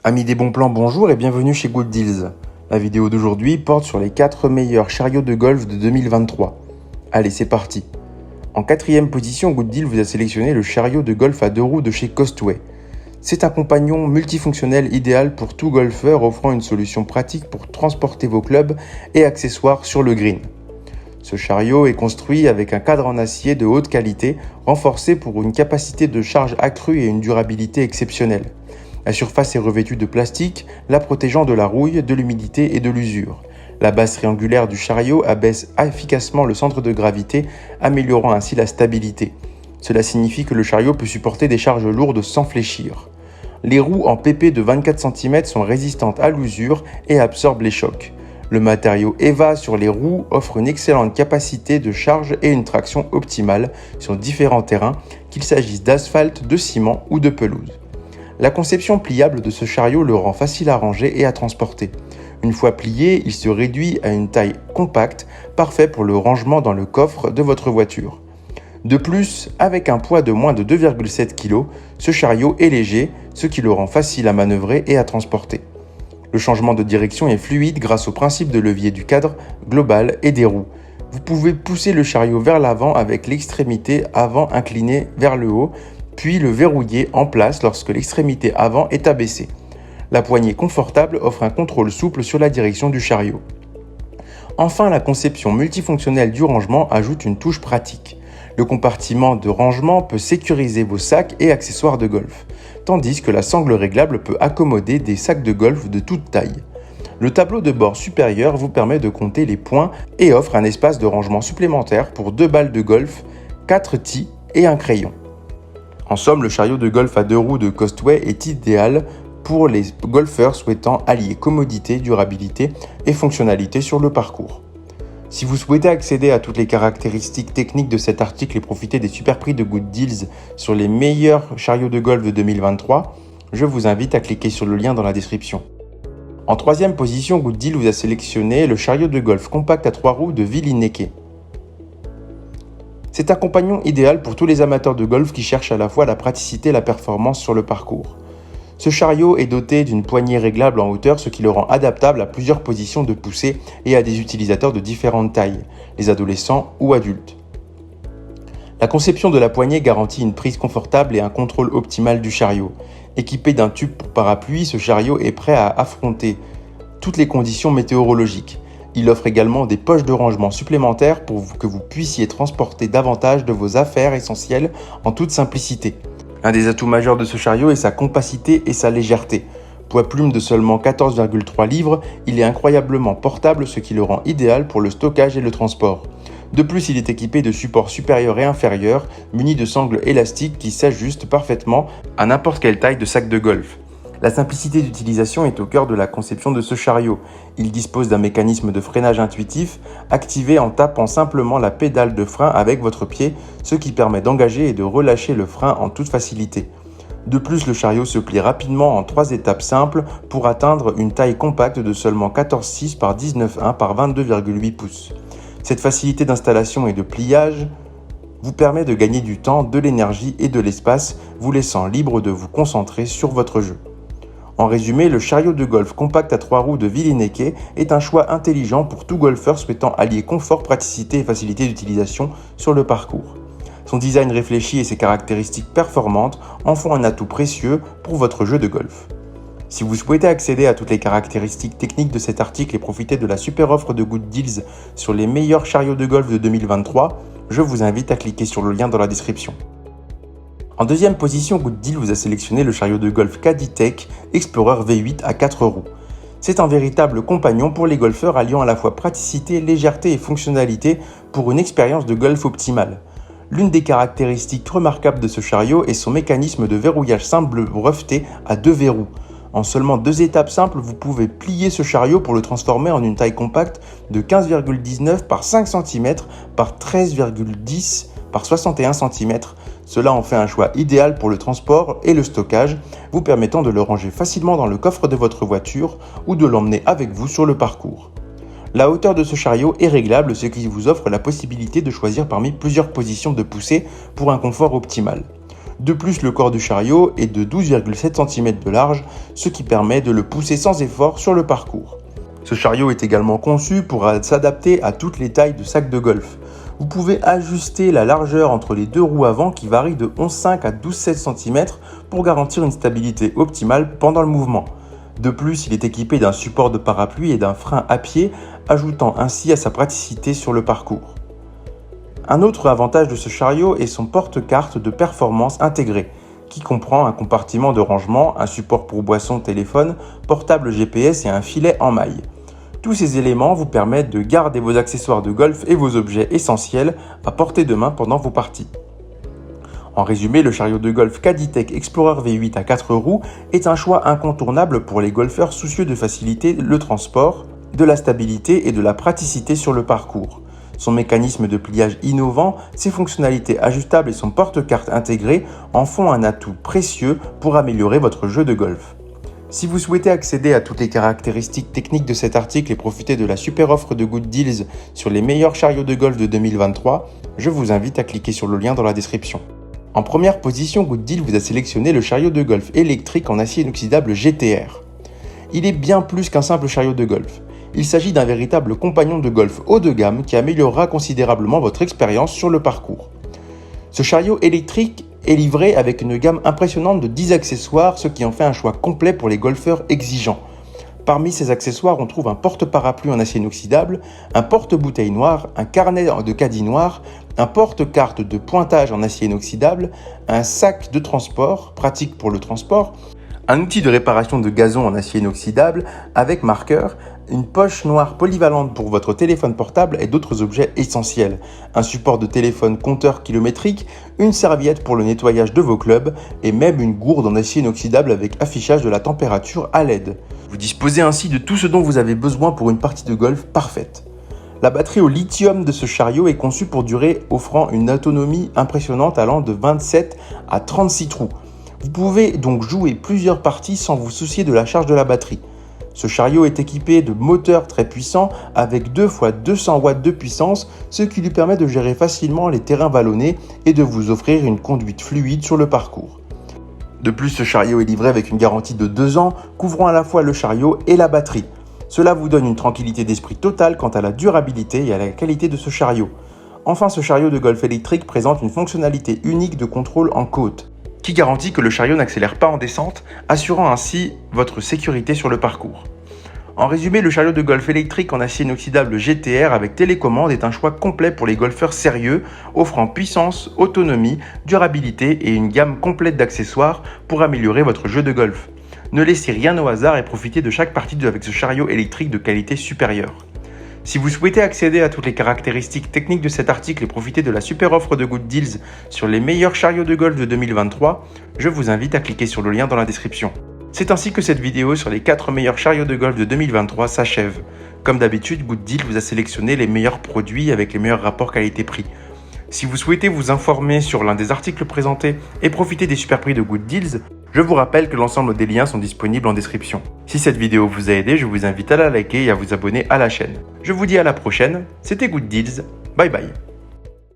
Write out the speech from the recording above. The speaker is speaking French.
Amis des bons plans, bonjour et bienvenue chez Good Deals. La vidéo d'aujourd'hui porte sur les 4 meilleurs chariots de golf de 2023. Allez, c'est parti. En 4e position, Good Deal vous a sélectionné le chariot de golf à 2 roues de chez Costway. C'est un compagnon multifonctionnel idéal pour tout golfeur offrant une solution pratique pour transporter vos clubs et accessoires sur le green. Ce chariot est construit avec un cadre en acier de haute qualité, renforcé pour une capacité de charge accrue et une durabilité exceptionnelle. La surface est revêtue de plastique, la protégeant de la rouille, de l'humidité et de l'usure. La base triangulaire du chariot abaisse efficacement le centre de gravité, améliorant ainsi la stabilité. Cela signifie que le chariot peut supporter des charges lourdes sans fléchir. Les roues en PP de 24 cm sont résistantes à l'usure et absorbent les chocs. Le matériau EVA sur les roues offre une excellente capacité de charge et une traction optimale sur différents terrains, qu'il s'agisse d'asphalte, de ciment ou de pelouse. La conception pliable de ce chariot le rend facile à ranger et à transporter. Une fois plié, il se réduit à une taille compacte, parfait pour le rangement dans le coffre de votre voiture. De plus, avec un poids de moins de 2,7 kg, ce chariot est léger, ce qui le rend facile à manœuvrer et à transporter. Le changement de direction est fluide grâce au principe de levier du cadre global et des roues. Vous pouvez pousser le chariot vers l'avant avec l'extrémité avant inclinée vers le haut, puis le verrouiller en place lorsque l'extrémité avant est abaissée. La poignée confortable offre un contrôle souple sur la direction du chariot. Enfin, la conception multifonctionnelle du rangement ajoute une touche pratique. Le compartiment de rangement peut sécuriser vos sacs et accessoires de golf, tandis que la sangle réglable peut accommoder des sacs de golf de toute taille. Le tableau de bord supérieur vous permet de compter les points et offre un espace de rangement supplémentaire pour 2 balles de golf, 4 tis et un crayon. En somme, le chariot de golf à 2 roues de Costway est idéal pour les golfeurs souhaitant allier commodité, durabilité et fonctionnalité sur le parcours. Si vous souhaitez accéder à toutes les caractéristiques techniques de cet article et profiter des super prix de Good Deals sur les meilleurs chariots de golf de 2023, je vous invite à cliquer sur le lien dans la description. En 3e position, Good Deal vous a sélectionné le chariot de golf compact à 3 roues de Villineke. C'est un compagnon idéal pour tous les amateurs de golf qui cherchent à la fois la praticité et la performance sur le parcours. Ce chariot est doté d'une poignée réglable en hauteur, ce qui le rend adaptable à plusieurs positions de poussée et à des utilisateurs de différentes tailles, les adolescents ou adultes. La conception de la poignée garantit une prise confortable et un contrôle optimal du chariot. Équipé d'un tube pour parapluie, ce chariot est prêt à affronter toutes les conditions météorologiques. Il offre également des poches de rangement supplémentaires pour que vous puissiez transporter davantage de vos affaires essentielles en toute simplicité. Un des atouts majeurs de ce chariot est sa compacité et sa légèreté. Poids plume de seulement 14,3 livres, il est incroyablement portable, ce qui le rend idéal pour le stockage et le transport. De plus, il est équipé de supports supérieurs et inférieurs, munis de sangles élastiques qui s'ajustent parfaitement à n'importe quelle taille de sac de golf. La simplicité d'utilisation est au cœur de la conception de ce chariot. Il dispose d'un mécanisme de freinage intuitif, activé en tapant simplement la pédale de frein avec votre pied, ce qui permet d'engager et de relâcher le frein en toute facilité. De plus, le chariot se plie rapidement en 3 étapes simples pour atteindre une taille compacte de seulement 14,6 par 19,1 par 22,8 pouces. Cette facilité d'installation et de pliage vous permet de gagner du temps, de l'énergie et de l'espace, vous laissant libre de vous concentrer sur votre jeu. En résumé, le chariot de golf compact à 3 roues de Villineke est un choix intelligent pour tout golfeur souhaitant allier confort, praticité et facilité d'utilisation sur le parcours. Son design réfléchi et ses caractéristiques performantes en font un atout précieux pour votre jeu de golf. Si vous souhaitez accéder à toutes les caractéristiques techniques de cet article et profiter de la super offre de Good Deals sur les meilleurs chariots de golf de 2023, je vous invite à cliquer sur le lien dans la description. En 2e position, Good Deal vous a sélectionné le chariot de golf Caddy-Tech Explorer V8 à 4 roues. C'est un véritable compagnon pour les golfeurs alliant à la fois praticité, légèreté et fonctionnalité pour une expérience de golf optimale. L'une des caractéristiques remarquables de ce chariot est son mécanisme de verrouillage simple breveté à 2 verrous. En seulement 2 étapes simples, vous pouvez plier ce chariot pour le transformer en une taille compacte de 15,19 par 5 cm par 13,10 par 61 cm. Cela en fait un choix idéal pour le transport et le stockage, vous permettant de le ranger facilement dans le coffre de votre voiture ou de l'emmener avec vous sur le parcours. La hauteur de ce chariot est réglable, ce qui vous offre la possibilité de choisir parmi plusieurs positions de poussée pour un confort optimal. De plus, le corps du chariot est de 12,7 cm de large, ce qui permet de le pousser sans effort sur le parcours. Ce chariot est également conçu pour s'adapter à toutes les tailles de sac de golf. Vous pouvez ajuster la largeur entre les deux roues avant qui varie de 11,5 à 12,7 cm pour garantir une stabilité optimale pendant le mouvement. De plus, il est équipé d'un support de parapluie et d'un frein à pied, ajoutant ainsi à sa praticité sur le parcours. Un autre avantage de ce chariot est son porte-carte de performance intégré, qui comprend un compartiment de rangement, un support pour boisson, téléphone, portable GPS et un filet en maille. Tous ces éléments vous permettent de garder vos accessoires de golf et vos objets essentiels à portée de main pendant vos parties. En résumé, le chariot de golf Caditec Explorer V8 à 4 roues est un choix incontournable pour les golfeurs soucieux de faciliter le transport, de la stabilité et de la praticité sur le parcours. Son mécanisme de pliage innovant, ses fonctionnalités ajustables et son porte-carte intégré en font un atout précieux pour améliorer votre jeu de golf. Si vous souhaitez accéder à toutes les caractéristiques techniques de cet article et profiter de la super offre de Good Deals sur les meilleurs chariots de golf de 2023, je vous invite à cliquer sur le lien dans la description. En première position, Good Deal vous a sélectionné le chariot de golf électrique en acier inoxydable GTR. Il est bien plus qu'un simple chariot de golf. Il s'agit d'un véritable compagnon de golf haut de gamme qui améliorera considérablement votre expérience sur le parcours. Ce chariot électrique est livré avec une gamme impressionnante de 10 accessoires, ce qui en fait un choix complet pour les golfeurs exigeants. Parmi ces accessoires, on trouve un porte-parapluie en acier inoxydable, un porte-bouteille noir, un carnet de caddie noir, un porte-carte de pointage en acier inoxydable, un sac de transport, pratique pour le transport, un outil de réparation de gazon en acier inoxydable avec marqueur, une poche noire polyvalente pour votre téléphone portable et d'autres objets essentiels, un support de téléphone compteur kilométrique, une serviette pour le nettoyage de vos clubs et même une gourde en acier inoxydable avec affichage de la température à LED. Vous disposez ainsi de tout ce dont vous avez besoin pour une partie de golf parfaite. La batterie au lithium de ce chariot est conçue pour durer, offrant une autonomie impressionnante allant de 27 à 36 trous. Vous pouvez donc jouer plusieurs parties sans vous soucier de la charge de la batterie. Ce chariot est équipé de moteurs très puissants avec 2 x 200 watts de puissance, ce qui lui permet de gérer facilement les terrains vallonnés et de vous offrir une conduite fluide sur le parcours. De plus, ce chariot est livré avec une garantie de 2 ans, couvrant à la fois le chariot et la batterie. Cela vous donne une tranquillité d'esprit totale quant à la durabilité et à la qualité de ce chariot. Enfin, ce chariot de golf électrique présente une fonctionnalité unique de contrôle en côte, qui garantit que le chariot n'accélère pas en descente, assurant ainsi votre sécurité sur le parcours. En résumé, le chariot de golf électrique en acier inoxydable GTR avec télécommande est un choix complet pour les golfeurs sérieux, offrant puissance, autonomie, durabilité et une gamme complète d'accessoires pour améliorer votre jeu de golf. Ne laissez rien au hasard et profitez de chaque partie avec ce chariot électrique de qualité supérieure. Si vous souhaitez accéder à toutes les caractéristiques techniques de cet article et profiter de la super offre de Good Deals sur les meilleurs chariots de golf de 2023, je vous invite à cliquer sur le lien dans la description. C'est ainsi que cette vidéo sur les 4 meilleurs chariots de golf de 2023 s'achève. Comme d'habitude, Good Deals vous a sélectionné les meilleurs produits avec les meilleurs rapports qualité-prix. Si vous souhaitez vous informer sur l'un des articles présentés et profiter des super prix de Good Deals, je vous rappelle que l'ensemble des liens sont disponibles en description. Si cette vidéo vous a aidé, je vous invite à la liker et à vous abonner à la chaîne. Je vous dis à la prochaine, c'était Good Deals, bye bye.